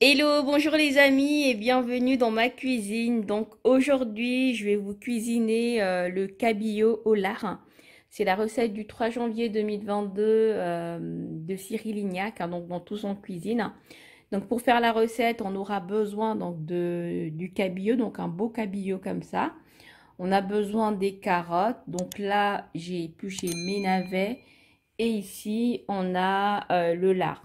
Hello, bonjour les amis et bienvenue dans ma cuisine. Donc aujourd'hui, je vais vous cuisiner le cabillaud au lard. C'est la recette du 3 janvier 2022 de Cyril Lignac, hein, donc dans Tous en cuisine. Donc pour faire la recette, on aura besoin donc du cabillaud, donc un beau cabillaud comme ça. On a besoin des carottes. Donc là, j'ai épluché mes navets et ici, on a le lard.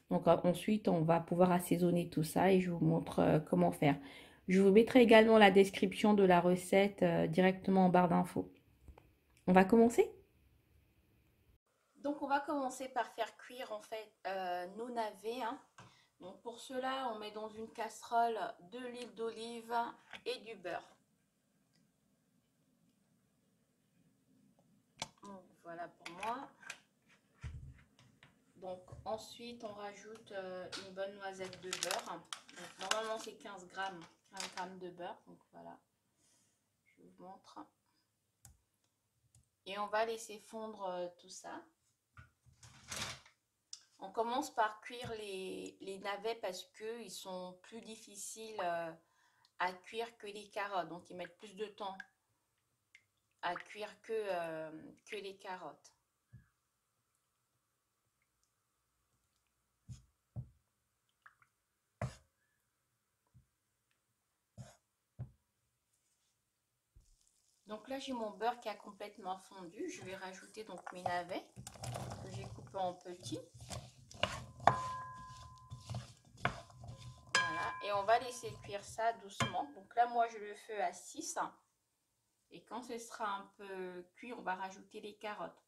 Donc ensuite, on va pouvoir assaisonner tout ça et je vous montre comment faire. Je vous mettrai également la description de la recette directement en barre d'infos. On va commencer? Donc on va commencer par faire cuire en fait nos navets, hein. Donc pour cela, on met dans une casserole de l'huile d'olive et du beurre. Donc voilà pour moi. Donc ensuite, on rajoute une bonne noisette de beurre. Donc, normalement, c'est 15 grammes de beurre. Donc voilà, je vous montre. Et on va laisser fondre tout ça. On commence par cuire les navets parce qu'ils sont plus difficiles à cuire que les carottes. Donc ils mettent plus de temps à cuire que les carottes. Donc là, j'ai mon beurre qui a complètement fondu. Je vais rajouter donc mes navets que j'ai coupés en petits. Voilà. Et on va laisser cuire ça doucement. Donc là, moi, je le fais à 6. Et quand ce sera un peu cuit, on va rajouter les carottes.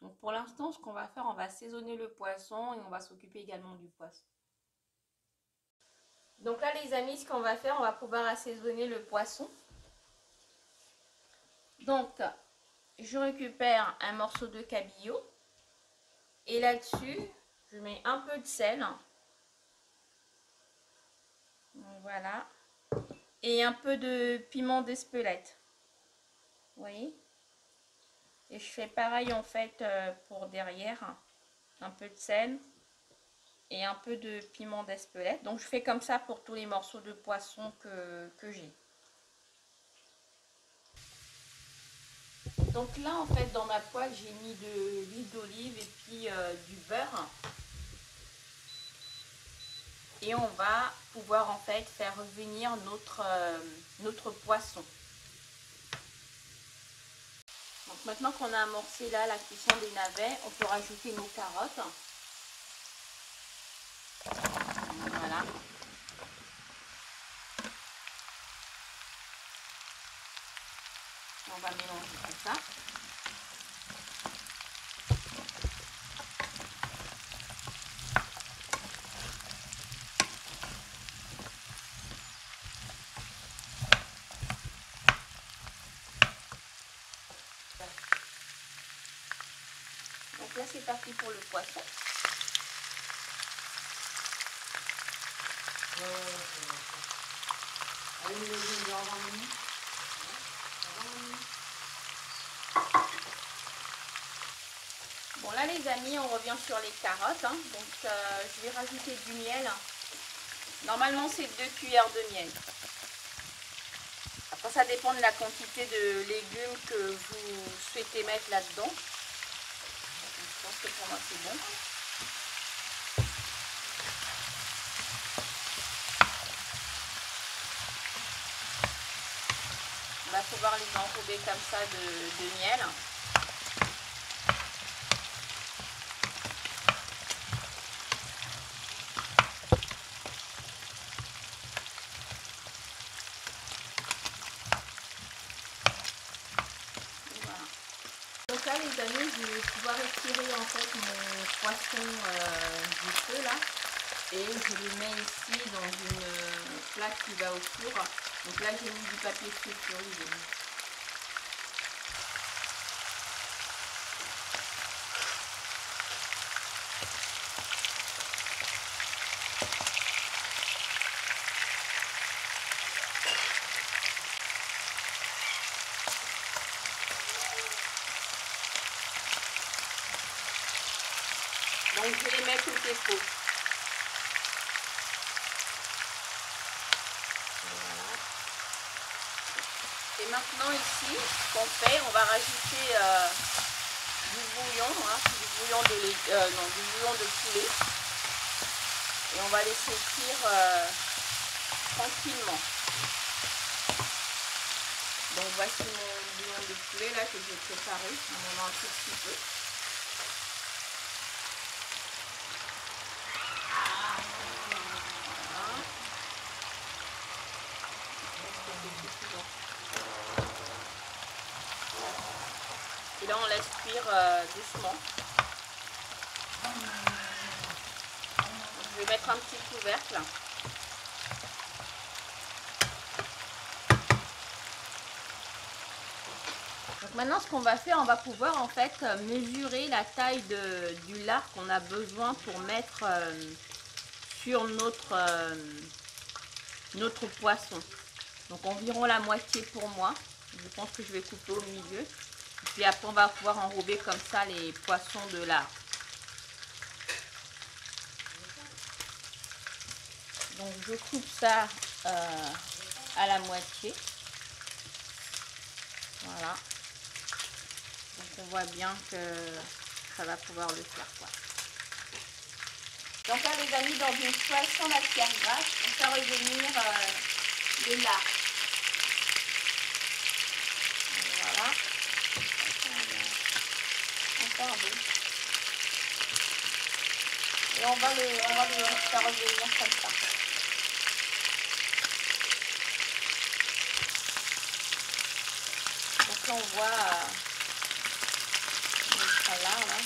Donc pour l'instant, ce qu'on va faire, on va assaisonner le poisson et on va s'occuper également du poisson. Donc là, les amis, ce qu'on va faire, on va pouvoir assaisonner le poisson. Donc, je récupère un morceau de cabillaud. Et là-dessus, je mets un peu de sel. Voilà. Et un peu de piment d'Espelette. Vous voyez? Et je fais pareil en fait pour derrière. Un peu de sel et un peu de piment d'Espelette. Donc je fais comme ça pour tous les morceaux de poisson que j'ai. Donc là en fait dans ma poêle j'ai mis de l'huile d'olive et puis du beurre. Et on va pouvoir en fait faire revenir notre poisson. Donc maintenant qu'on a amorcé là la cuisson des navets, on peut rajouter nos carottes. Voilà. On va mélanger tout ça. Donc là c'est parti pour le poisson. Bon là les amis, on revient sur les carottes, hein. Donc je vais rajouter du miel. Normalement c'est 2 cuillères de miel. Après ça dépend de la quantité de légumes que vous souhaitez mettre là-dedans. Je pense que pour moi c'est bon. On va pouvoir les enrober comme ça de miel. Voilà. Donc là les amis, je vais pouvoir étirer en fait mon poisson du feu là. Et je le mets ici dans une plaque qui va au four. Donc là j'ai mis du papier sulfurisé. Donc je les mets côté pot. Et maintenant ici, ce qu'on fait, on va rajouter du bouillon, hein, du bouillon de non, du bouillon de poulet. Et on va laisser cuire tranquillement. Donc voici mon bouillon de poulet là que j'ai préparé. On en a un tout petit peu. Et là on laisse cuire doucement. Je vais mettre un petit couvercle. Donc maintenant ce qu'on va faire, on va pouvoir en fait mesurer la taille du lard qu'on a besoin pour mettre sur notre poisson. Donc environ la moitié pour moi. Je pense que je vais couper au milieu. Puis après on va pouvoir enrober comme ça les poissons de lard. Donc je coupe ça à la moitié. Voilà. Donc on voit bien que ça va pouvoir le faire quoi. Donc là les amis, dans une poêle sans matière grasse, on fait revenir le lard. Voilà. Encore deux. Et on va le faire revenir comme ça. Donc là on voit notre lard là.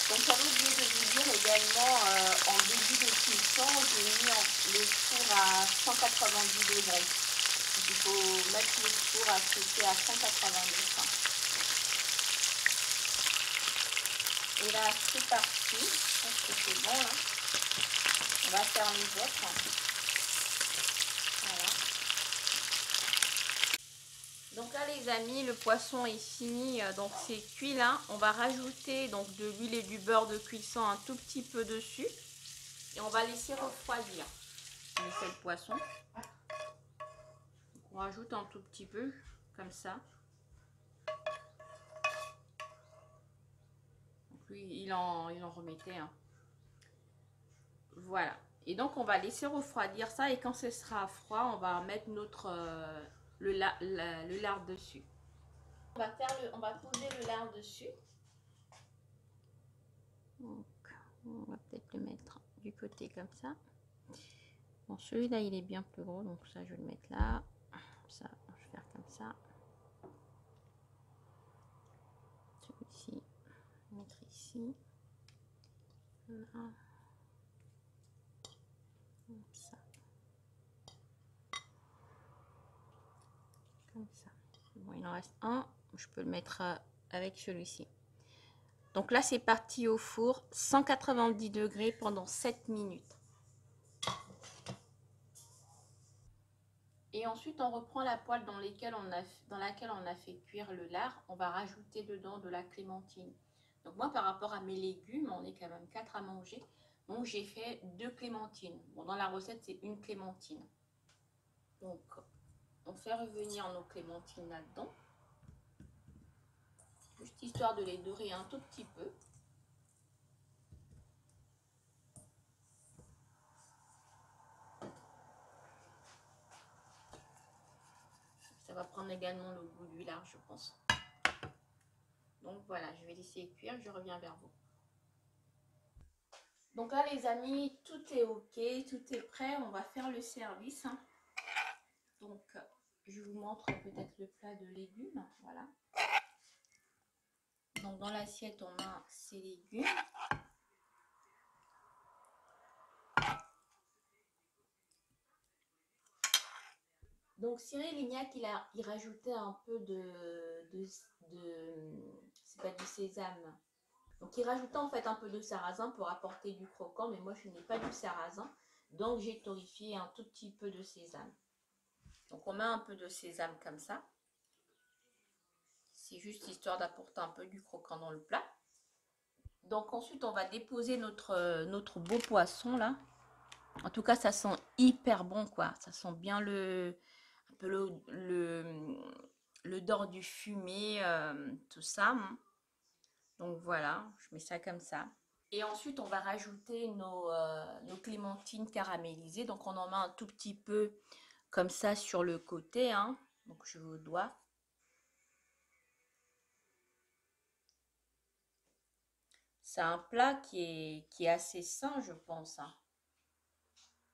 Donc j'avais oublié de vous dire également, en début de cuisson, j'ai mis le four à 190 degrés. Donc il faut mettre le four à chauffer à 190. Et là c'est parti, je pense que c'est bon là. On va faire les autres. Voilà. Donc là les amis, le poisson est fini, donc c'est cuit là. On va rajouter donc de l'huile et du beurre de cuisson un tout petit peu dessus. Et on va laisser refroidir. On essaie le poisson. On rajoute un tout petit peu, comme ça. Donc lui, il en remettait. Hein. Voilà. Et donc on va laisser refroidir ça. Et quand ce sera froid, on va mettre le lard dessus. On va poser le lard dessus. Donc, on va peut-être le mettre du côté comme ça. Bon, celui-là, il est bien plus gros, donc ça, je vais le mettre là. Ça, je vais faire comme ça. Celui-ci, je vais mettre ici. Voilà. Comme ça. Comme ça. Bon, il en reste un. Je peux le mettre avec celui-ci. Donc là, c'est parti au four, 190 degrés pendant 7 minutes. Et ensuite, on reprend la poêle dans laquelle on a fait cuire le lard. On va rajouter dedans de la clémentine. Donc moi, par rapport à mes légumes, on est quand même 4 à manger. Donc j'ai fait 2 clémentines. Bon, dans la recette, c'est une clémentine. Donc, on fait revenir nos clémentines là-dedans. Juste histoire de les dorer un tout petit peu. Ça va prendre également le goût du lard, je pense. Donc voilà, je vais laisser cuire, je reviens vers vous. Donc là les amis, tout est ok, tout est prêt, on va faire le service. Donc je vous montre peut-être le plat de légumes, voilà. Donc dans l'assiette on a ces légumes. Donc Cyril Lignac, il rajoutait un peu c'est pas du sésame. Donc il rajoutait en fait un peu de sarrasin pour apporter du croquant, mais moi je n'ai pas du sarrasin. Donc j'ai torréfié un tout petit peu de sésame. Donc on met un peu de sésame comme ça. C'est juste histoire d'apporter un peu du croquant dans le plat. Donc ensuite, on va déposer notre beau poisson là. En tout cas, ça sent hyper bon quoi. Ça sent bien un peu le dor du fumet, tout ça, hein. Donc voilà, je mets ça comme ça. Et ensuite, on va rajouter nos clémentines caramélisées. Donc on en met un tout petit peu comme ça sur le côté, hein. Donc je vous dois. C'est un plat qui est assez sain, je pense, hein,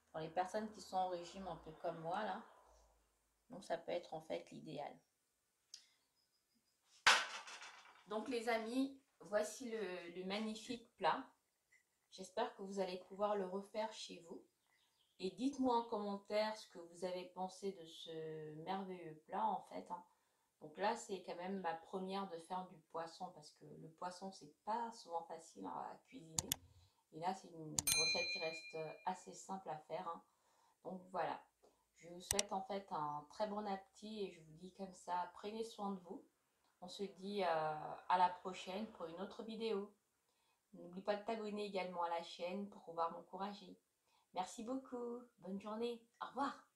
pour les personnes qui sont en régime un peu comme moi, là. Donc, ça peut être en fait l'idéal. Donc, les amis, voici le magnifique plat. J'espère que vous allez pouvoir le refaire chez vous. Et dites-moi en commentaire ce que vous avez pensé de ce merveilleux plat, en fait, hein. Donc là, c'est quand même ma première de faire du poisson parce que le poisson, c'est pas souvent facile à cuisiner. Et là, c'est une recette qui reste assez simple à faire, hein. Donc voilà, je vous souhaite en fait un très bon appétit et je vous dis comme ça, prenez soin de vous. On se dit à la prochaine pour une autre vidéo. N'oublie pas de t'abonner également à la chaîne pour pouvoir m'encourager. Merci beaucoup, bonne journée, au revoir.